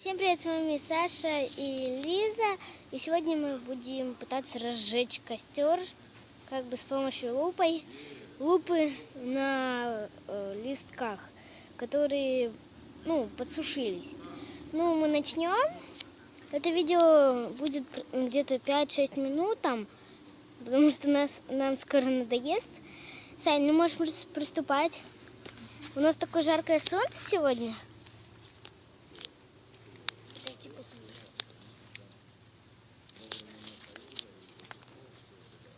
Всем привет, с вами Саша и Лиза. И сегодня мы будем пытаться разжечь костер, как бы с помощью лупы на листках, которые, подсушились. Мы начнем. Это видео будет где-то 5-6 минут там, потому что нам скоро надоест. Сань, можешь приступать. У нас такое жаркое солнце сегодня.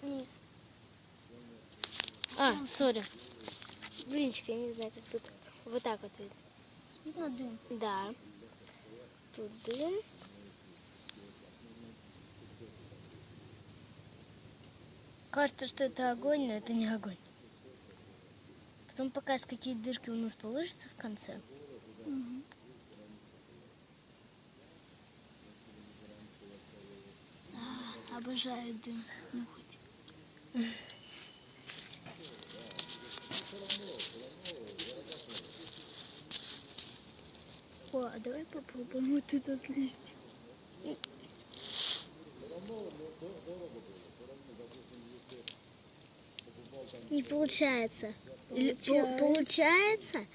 Вниз. Сори. Блинчик, я не знаю, как тут. Вот так вот видно. Видно дым? Да. Тут дым. Кажется, что это огонь, но это не огонь. Потом покажешь, какие дырки у нас получатся в конце. Угу. Обожаю дым нюхать. А давай попробуем вот этот листик. Не получается. Получается?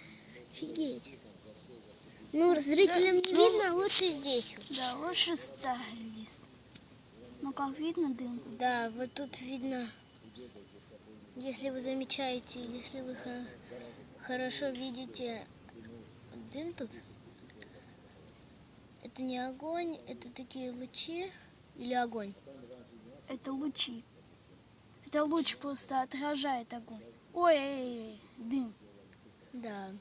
Офигеть. Зрителям не видно, лучше здесь. Да, лучше старый лист. Как видно дым? Да, вот тут видно, если вы замечаете, если вы хорошо видите дым тут. Это не огонь, это такие лучи или огонь? Это лучи. Это луч просто отражает огонь. Ой, дым. Да.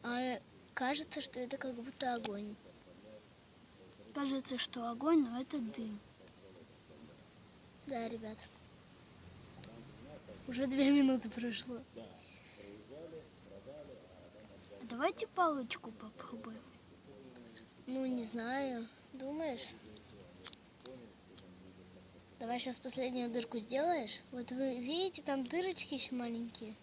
А кажется, что это как будто огонь. Кажется, что огонь, но это дым. Да, ребят. Уже 2 минуты прошло. Давайте палочку попробуем. Не знаю. Думаешь? Давай сейчас последнюю дырку сделаешь. Вот вы видите, там дырочки еще маленькие.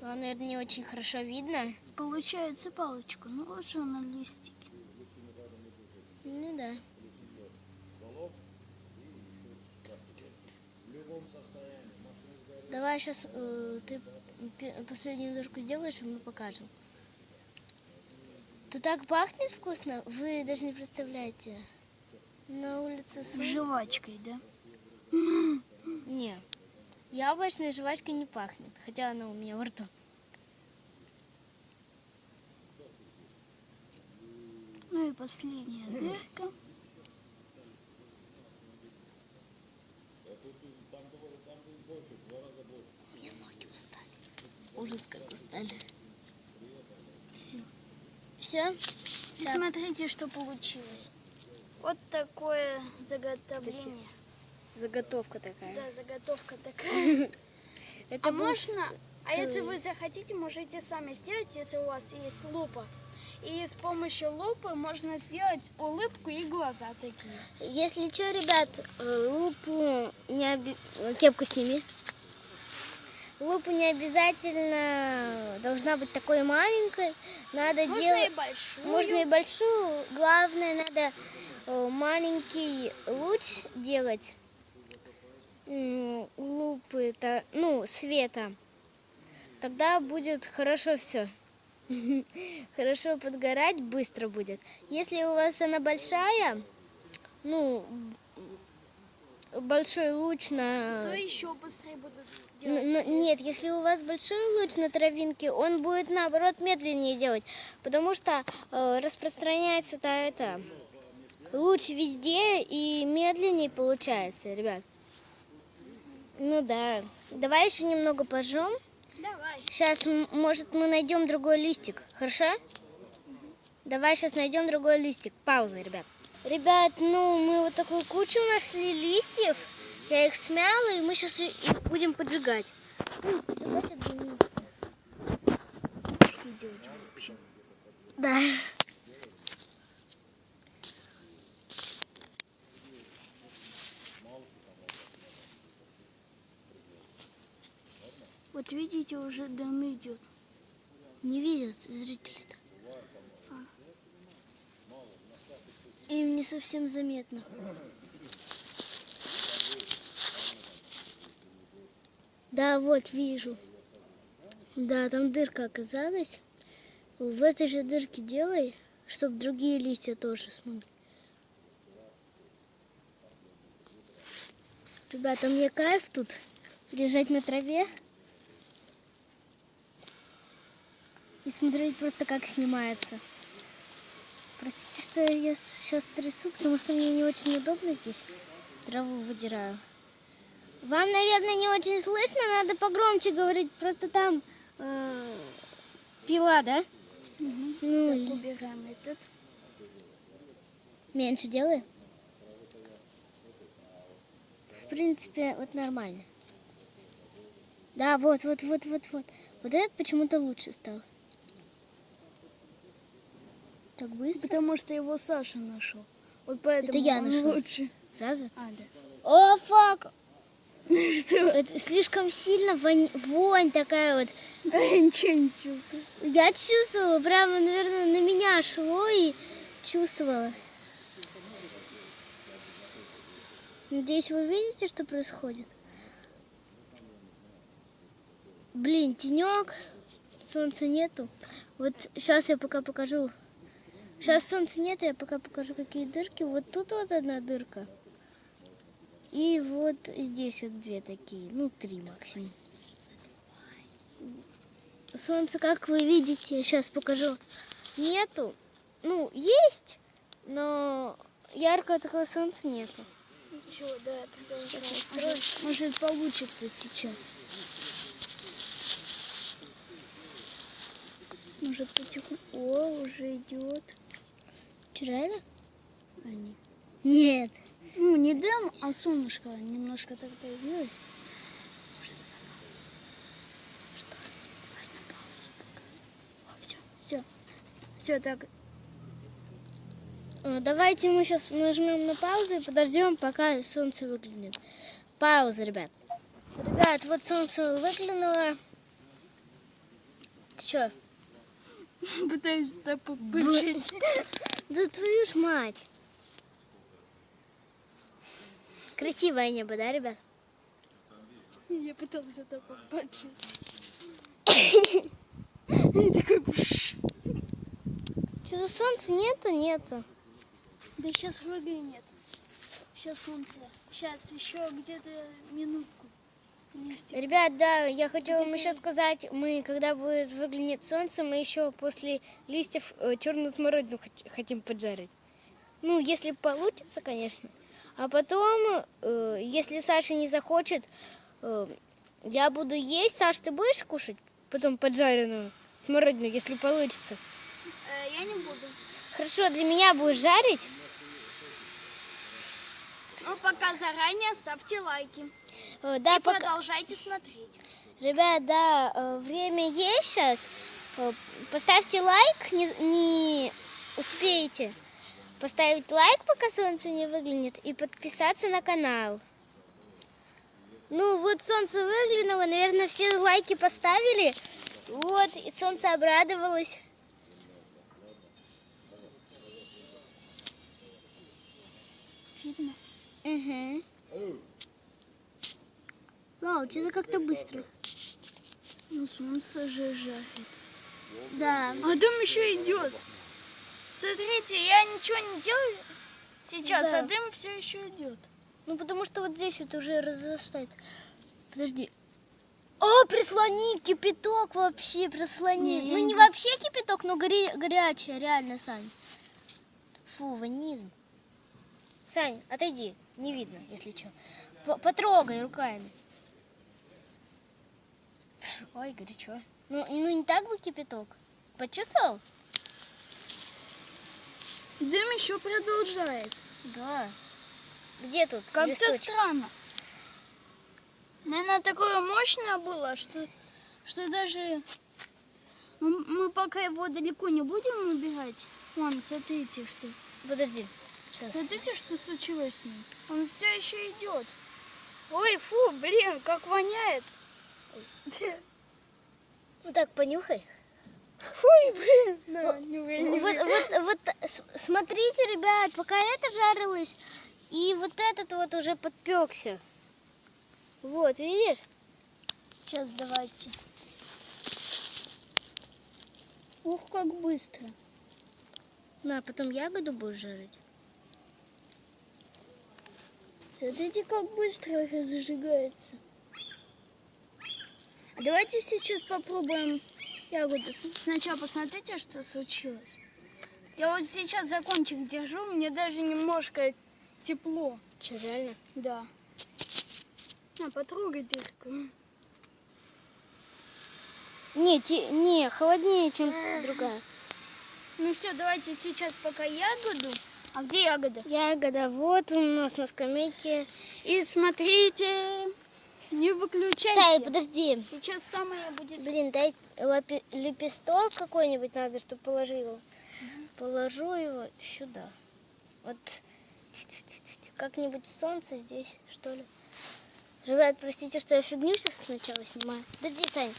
Вам, наверное, не очень хорошо видно. Получается палочка, лучше на листике. Ну да. Давай сейчас ты последнюю дырку сделаешь, и мы покажем. Тут так пахнет вкусно, вы даже не представляете. На улице солнце. Жвачкой, да? Не, яблочной жвачкой не пахнет, хотя она у меня во рту. И последняя дырка. У меня ноги устали. Ужас, как устали. Все? Смотрите, что получилось. Вот такое заготовление. Заготовка такая. Да, заготовка такая. Это можно, если вы захотите, можете сами сделать, если у вас есть лупа. И с помощью лупы можно сделать улыбку и глаза такие. Если что, ребят, лупу кепку сними. Лупу не обязательно должна быть такой маленькой. Можно и большую. Можно и большую. Главное, надо маленький луч делать. Лупы, света. Тогда будет хорошо все. Хорошо подгорать, быстро будет. Если у вас она большая, большой луч то еще быстрее будут делать. Нет, если у вас большой луч на травинке, он будет наоборот медленнее делать, потому что распространяется луч везде и медленнее получается, ребят. Да. Давай еще немного пожжем. Давай. Сейчас, может, мы найдем другой листик, хорошо? Давай сейчас найдем другой листик. Пауза, ребят. Ребят, мы вот такую кучу нашли листьев. Я их смяла, и мы сейчас их будем поджигать. Поджигать от границы. Что делать вообще? Да. Вот видите, уже дым идет. Не видят зрители-то. Им не совсем заметно. Да, вот вижу. Да, там дырка оказалась. В этой же дырке делай, чтобы другие листья тоже смогли. Ребята, мне кайф тут лежать на траве и смотреть просто, как снимается. Простите, что я сейчас трясу, потому что мне не очень удобно здесь. Траву выдираю. Вам, наверное, не очень слышно, надо погромче говорить. Просто там пила, да? Угу. Ну, Так, и убираем этот. меньше делай. В принципе, вот нормально. Да, вот. Вот этот почему-то лучше стал. Так быстро. Потому что его Саша нашел. Вот поэтому Это я он нашла. лучше. Разве? А, да. О, фак! Что? Это слишком сильно вонь такая вот. Ничего не чувствую. Я чувствовала, прямо, наверное, на меня шло и чувствовала. Надеюсь, вы видите, что происходит? Блин, тенек, солнца нету. Вот сейчас я пока покажу. Сейчас солнца нету, я пока покажу, какие дырки. Вот тут вот одна дырка. И вот здесь вот две такие, ну 3 максимум. Солнца, как вы видите, я сейчас покажу, нету. Ну, есть, но яркого такого солнца нету. Ничего, да, продолжаем. Может получится сейчас. Может потихоньку. О, уже идет. Реально? А, нет. Нет. Ну, не дым, а солнышко немножко так появилось. Что? Давай на паузу. Все. Все так. Давайте мы сейчас нажмем на паузу и подождем, пока солнце выглянет. Пауза, ребят. Ребят, вот солнце выглянуло. Ты что? Пытаюсь так подключить. Да твою ж мать. Красивое небо, да, ребят? Я пыталась это подключить. И такой... Что-то солнца нету. Да сейчас выглянет. Сейчас солнце. Сейчас еще где-то минутку. Ребят, да, я хочу вам еще сказать, мы, когда будет выглянет солнце, мы еще после листьев черную смородину хотим поджарить. Ну, если получится, конечно. А потом, если Саша не захочет, я буду есть. Саш, ты будешь кушать потом поджаренную смородину, если получится? Я не буду. Хорошо, для меня будешь жарить? Ну, пока заранее ставьте лайки. Да, и продолжайте смотреть. Ребят, да, время есть сейчас. Поставьте лайк, не успеете поставить лайк, пока солнце не выглянет, и подписаться на канал. Ну, вот солнце выглянуло, наверное, все лайки поставили. Вот, и солнце обрадовалось. Видно? Угу. Вау, что-то как-то быстро. Ну, солнце же жарит. Да. А дым еще идет. Смотрите, я ничего не делаю сейчас, Да. а дым все еще идет. Ну, потому что вот здесь вот уже разрастает. Подожди. О, прислони кипяток вообще, прислони. Не, Ну, я не не вообще кипяток, но горячее, реально, Сань. Фу, ванизм. Сань, отойди, не видно, если что. Потрогай руками. Ой, горячо. Ну, не так бы кипяток. Почувствовал? Дым еще продолжает. Да. Где тут Как-то листочек? странно. Наверное, такое мощное было, что даже мы пока его далеко не будем убирать. Вон, смотрите, что. Подожди. Сейчас. Смотрите, что случилось с ним. Он все еще идет. Ой, фу, блин, как воняет. Ну так, понюхай. Фу, блин. На, не вы. Вот, смотрите, ребят, пока это жарилось, и вот этот вот уже подпекся. Вот, видишь? Сейчас давайте. Ух, как быстро. На, потом ягоду будешь жарить. Смотрите, как быстро разжигается. А давайте сейчас попробуем ягоду. Сначала посмотрите, что случилось. Я вот сейчас за кончик держу, мне даже немножко тепло. Че, реально? Да. На, потрогай дырку. Не, холоднее, чем другая. Ну все, давайте сейчас пока ягоду. А где ягода? Ягода, вот у нас на скамейке. И смотрите, не выключайте. Дай, подожди. Сейчас самое будет... Блин, дай лепесток какой-нибудь надо, чтобы положил. Положу его сюда. Вот как-нибудь в солнце здесь, что ли. Ребят, простите, что я фигню сейчас сначала снимаю. Подожди, Сань,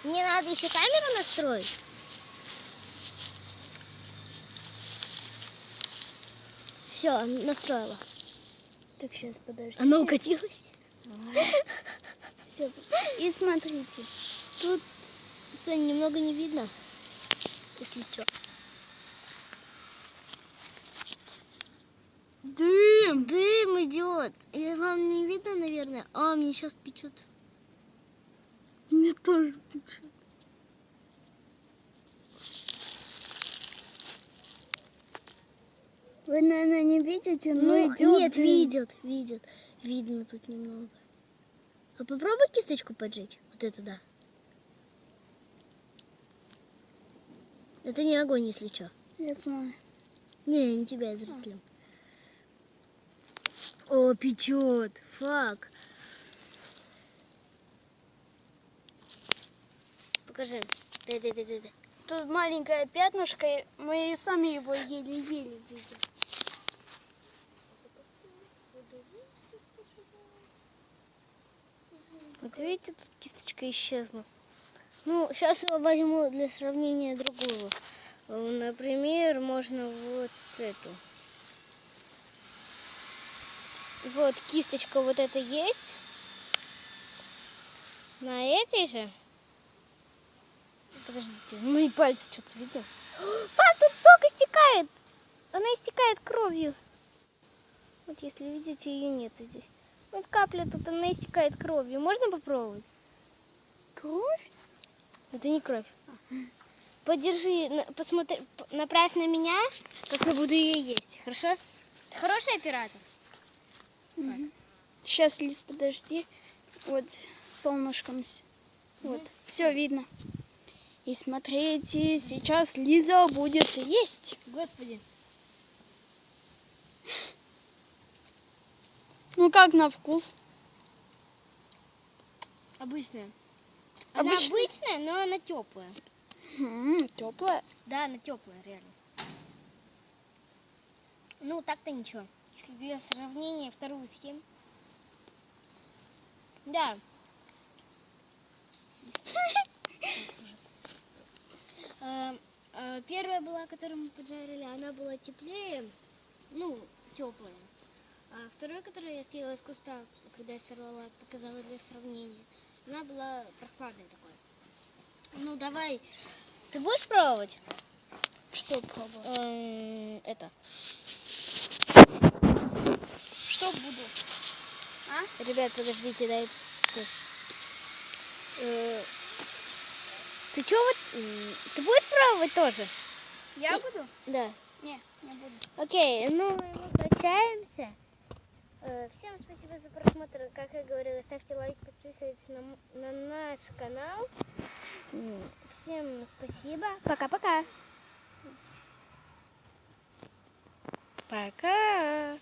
мне надо еще камеру настроить. Все, настроила. Так, сейчас, подождите. Она укатилась. Все. И смотрите. Тут, Сань, немного не видно, если что. Дым! Дым идет. И вам не видно, наверное? А, мне сейчас печет. Мне тоже печет. Вы, наверное, не видите, но Ну, идет. нет, дым. видят. Видно тут немного. А попробуй кисточку поджечь. Вот это да. Это не огонь, если что. Я знаю. Не тебя, я зрителям. О, печет. Фак. Покажи. Дай. Тут маленькое пятнышко, и мы и сами его еле-еле видим. Вот видите, тут кисточка исчезла. Ну, сейчас я возьму для сравнения другую. Например, можно вот эту. Вот кисточка вот эта есть. На этой же. Подождите, мои пальцы что-то видно. Фак, тут сок истекает. Она истекает кровью. Вот если видите, ее нету здесь. Вот капля тут, она истекает кровью. Можно попробовать? Кровь? Это не кровь. Подержи, посмотри, направь на меня, как я буду ее есть. Хорошо? Ты хороший оператор? Угу. Сейчас, Лиз, подожди. Вот солнышком. Вот. Все видно. И смотрите, сейчас Лиза будет есть. Господи. Ну как на вкус? Обычная. Она обычная, но она теплая. Теплая. Да, она теплая, реально. Ну, так-то ничего. Если для сравнения вторую съем. Да. Первая была, которую мы поджарили, она была теплее, ну, теплая. А вторую, которую я съела из куста, когда я сорвала, показала для сравнения, она была прохладной такой. Ну, давай. Ты будешь пробовать? Что пробовать? Это. Что буду? А? Ребят, подождите, дай. Ты что вот? Ты будешь пробовать тоже? Я буду? Да. Не буду. Окей, ну мы прощаемся. Всем спасибо за просмотр. Как я говорила, ставьте лайк, подписывайтесь на наш канал. Всем спасибо. Пока-пока. Пока.